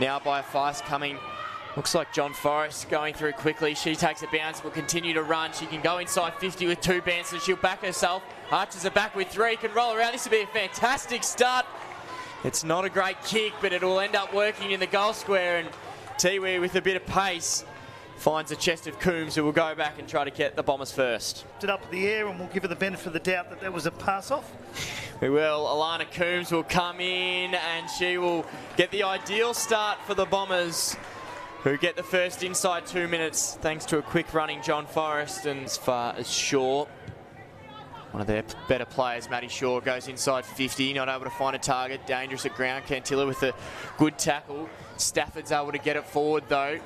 now by a fast coming. Looks like John Forrest going through quickly. She takes a bounce, will continue to run. She can go inside 50 with 2 bounces. She'll back herself. Archers are back with 3, can roll around. This will be a fantastic start. It's not a great kick, but it will end up working in the goal square. And Tiwi, with a bit of pace, finds a chest of Coombs, who will go back and try to get the Bombers first. It up in the air, and we'll give her the benefit of the doubt that that was a pass off. We will. Alana Coombs will come in, and she will get the ideal start for the Bombers, who get the first inside 2 minutes thanks to a quick running John Forrest. And as far as Shaw, one of their better players, Maddie Shaw, goes inside 50, not able to find a target. Dangerous at ground. Cantilla with a good tackle. Stafford's able to get it forward though.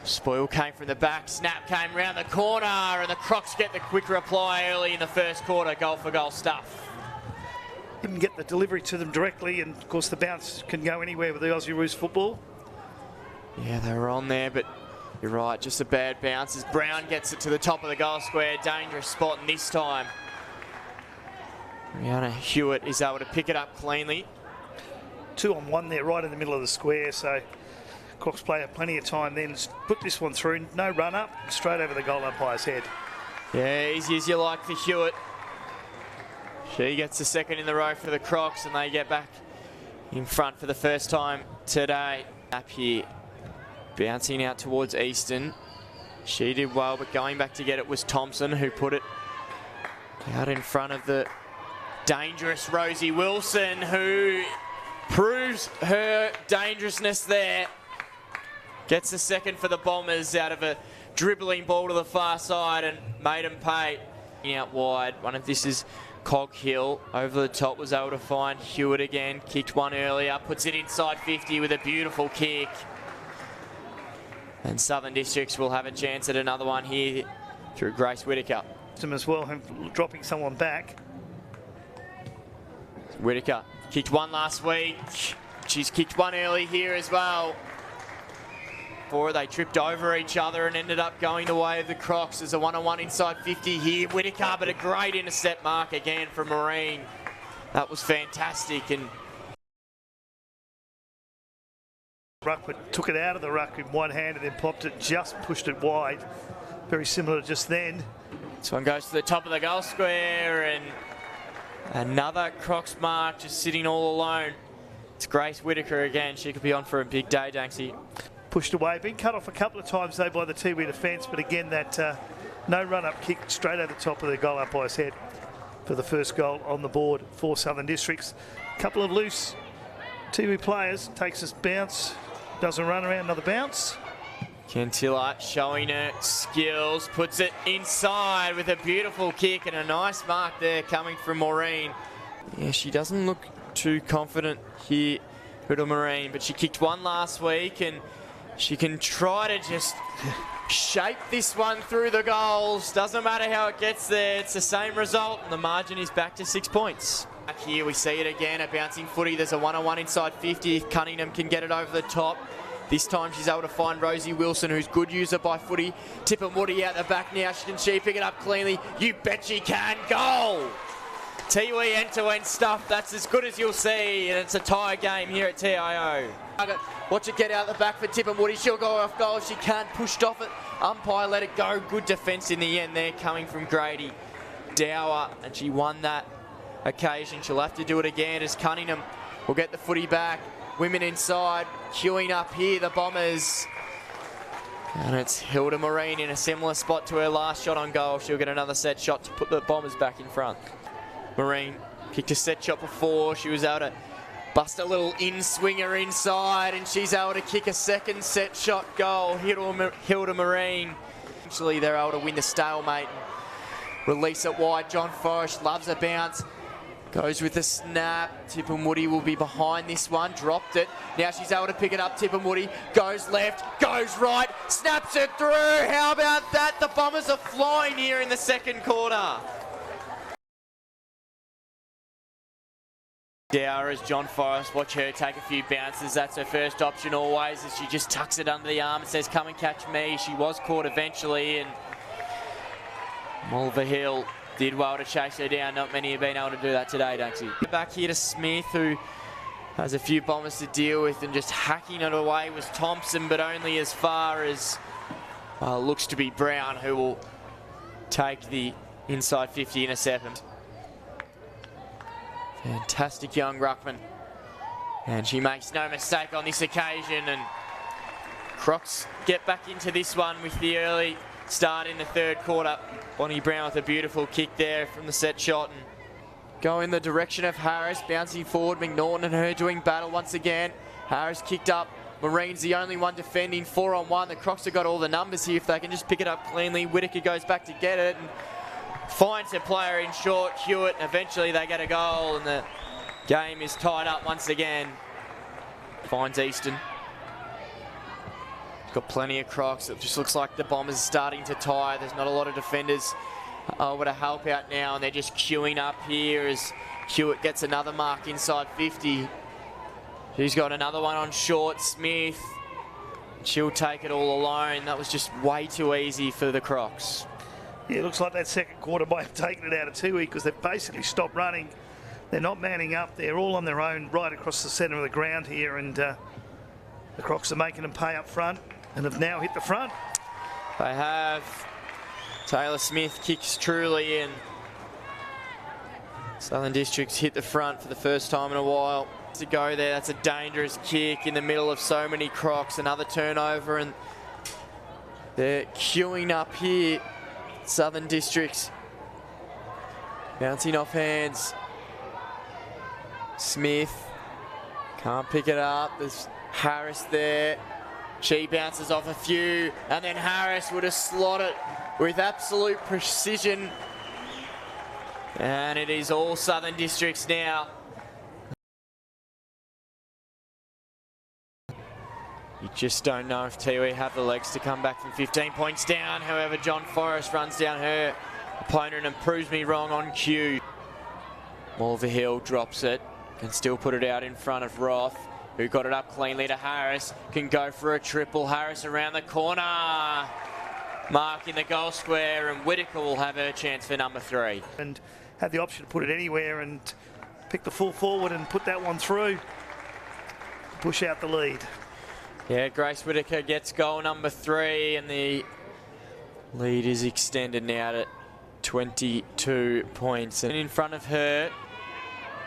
Spoil came from the back, snap came round the corner, and the Crocs get the quick reply early in the first quarter. Goal for goal stuff. Didn't get the delivery to them directly, and of course the bounce can go anywhere with the Aussie Roos football. Yeah, they were on there, but you're right, just a bad bounce as Brown gets it to the top of the goal square. Dangerous spot, and this time Rihanna Hewitt is able to pick it up cleanly. 2-on-1 there, right in the middle of the square, so Crocs play have plenty of time then. Put this one through, no run up, straight over the goal umpire's head. Yeah, easy as you like for Hewitt. She gets the second in the row for the Crocs, and they get back in front for the first time today. Up here, bouncing out towards Easton. She did well, but going back to get it was Thompson, who put it out in front of the dangerous Rosie Wilson, who proves her dangerousness there. Gets the second for the Bombers out of a dribbling ball to the far side and made them pay. Out wide, one of this is Coghill. Over the top, was able to find Hewitt again. Kicked one earlier, puts it inside 50 with a beautiful kick. And Southern Districts will have a chance at another one here through Grace Whitaker. As well, dropping someone back. Whitaker kicked one last week. She's kicked one early here as well. They tripped over each other and ended up going the way of the Crocs. There's a 1-on-1 inside 50 here. Whitaker, but a great intercept mark again from Marine. That was fantastic. And Ruckwood took it out of the ruck in one hand and then popped it, just pushed it wide. Very similar to just then. This one goes to the top of the goal square, and another Crocs mark just sitting all alone. It's Grace Whitaker again. She could be on for a big day, Danksy. Pushed away, been cut off a couple of times though by the Tiwi defence, but again that no run-up kick straight over the top of the goal umpire's head for the first goal on the board for Southern Districts. Couple of loose Tiwi players, takes this bounce, doesn't run around, another bounce. Cantilla showing her skills, puts it inside with a beautiful kick and a nice mark there coming from Maureen. Yeah, she doesn't look too confident here, Little Marine, but she kicked one last week, and she can try to just shape this one through the goals. Doesn't matter how it gets there, it's the same result, and the margin is back to 6 points. Back here we see it again, a bouncing footy. There's a 1-on-1 inside 50 if Cunningham can get it over the top. This time she's able to find Rosie Wilson, who's good user by footy. Tipper Woody out the back now. Can she pick it up cleanly? You bet she can. Goal! Tiwi end-to-end stuff. That's as good as you'll see, and it's a tie game here at TIO. Watch it get out the back for Tipper Woody. She'll go off goal if she can. Pushed off it. Umpire let it go. Good defence in the end there coming from Grady Dower, and she won that occasion. She'll have to do it again as Cunningham will get the footy back. Women inside, queuing up here, the Bombers. And it's Hilda Marine in a similar spot to her last shot on goal. She'll get another set shot to put the Bombers back in front. Marine kicked a set shot before. She was able to bust a little in-swinger inside, and she's able to kick a second set shot goal. Hilda Marine. Eventually they're able to win the stalemate. Release it wide. John Forrest loves a bounce. Goes with the snap. Tipper Woody will be behind this one. Dropped it. Now she's able to pick it up. Tipper Woody goes left, goes right, snaps it through. How about that? The Bombers are flying here in the second quarter. Dower as John Forrest. Watch her take a few bounces. That's her first option always, as she just tucks it under the arm and says, come and catch me. She was caught eventually, and Mulver Hill did well to chase her down. Not many have been able to do that today, Danksy. Back here to Smith, who has a few Bombers to deal with, and just hacking it away was Thompson, but only as far as looks to be Brown, who will take the inside 50 in a second. Fantastic young ruckman. And she makes no mistake on this occasion, and Crocs get back into this one with the early start in the third quarter. Bonnie Brown with a beautiful kick there from the set shot, and go in the direction of Harris, bouncing forward. McNaughton and her doing battle once again. Harris kicked up. Marine's the only one defending 4-on-1. The Crocs have got all the numbers here if they can just pick it up cleanly. Whitaker goes back to get it and finds a player in short, Hewitt. Eventually they get a goal and the game is tied up once again. Finds Easton. Got plenty of Crocs. It just looks like the Bombers are starting to tie. There's not a lot of defenders over to help out now, and they're just queuing up here as Hewitt gets another mark inside 50. She's got another one on short. Smith, she'll take it all alone. That was just way too easy for the Crocs. Yeah, it looks like that second quarter might have taken it out of Tiwi because they've basically stopped running. They're not manning up. They're all on their own right across the centre of the ground here, and the Crocs are making them pay up front and have now hit the front. They have. Taylor Smith kicks truly in. Southern Districts hit the front for the first time in a while. To go there, that's a dangerous kick in the middle of so many Crocs. Another turnover, and they're queuing up here. Southern Districts bouncing off hands. Smith can't pick it up. There's Harris there. She bounces off a few, and then Harris would have slotted with absolute precision. And it is all Southern Districts now. You just don't know if Tiwi have the legs to come back from 15 points down. However, John Forrest runs down her opponent and proves me wrong on cue. Mulvihill drops it, can still put it out in front of Roth, who got it up cleanly to Harris, can go for a triple. Harris around the corner, mark in the goal square, and Whitaker will have her chance for number 3. And had the option to put it anywhere and pick the full forward and put that one through, push out the lead. Yeah, Grace Whitaker gets goal number 3, and the lead is extended now to 22 points. And in front of her,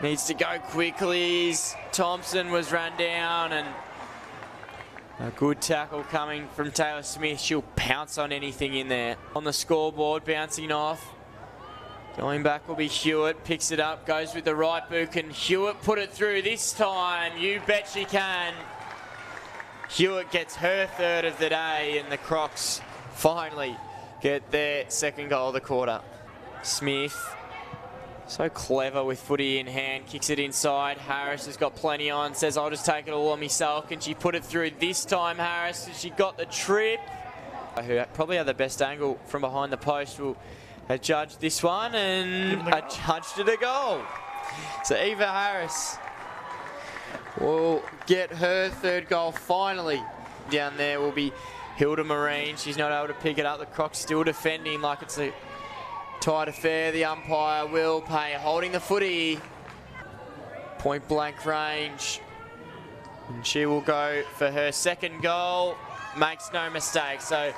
needs to go quickly. Thompson was run down, and a good tackle coming from Taylor Smith. She'll pounce on anything in there. On the scoreboard, bouncing off. Going back will be Hewitt, picks it up, goes with the right boot. Can Hewitt put it through this time? You bet she can. Hewitt gets her third of the day, and the Crocs finally get their second goal of the quarter. Smith, so clever with footy in hand, kicks it inside. Harris has got plenty on, says I'll just take it all on myself. Can she put it through this time, Harris? She got the trip. Who probably had the best angle from behind the post will judge this one, and judged it a goal. So Eva Harris will get her third goal finally. Down there will be Hilda Marine. She's not able to pick it up. The Crocs still defending like it's a tight affair. The umpire will pay, holding the footy. Point blank range. And she will go for her second goal. Makes no mistake. So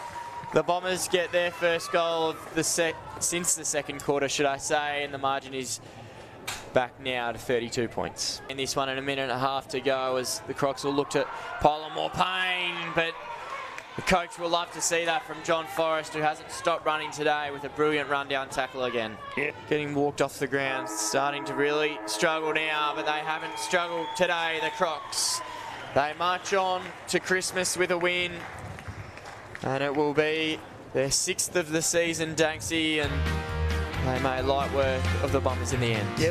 the Bombers get their first goal of the since the second quarter, should I say, and the margin is back now to 32 points. In this one, in a minute and a half to go, as the Crocs will look to pile on more pain, but the coach will love to see that from John Forrest, who hasn't stopped running today with a brilliant run-down tackle again. Yeah. Getting walked off the ground, starting to really struggle now, but they haven't struggled today, the Crocs. They march on to Christmas with a win, and it will be their 6th of the season, Danksy, and they made light work of the Bombers in the end. Yeah.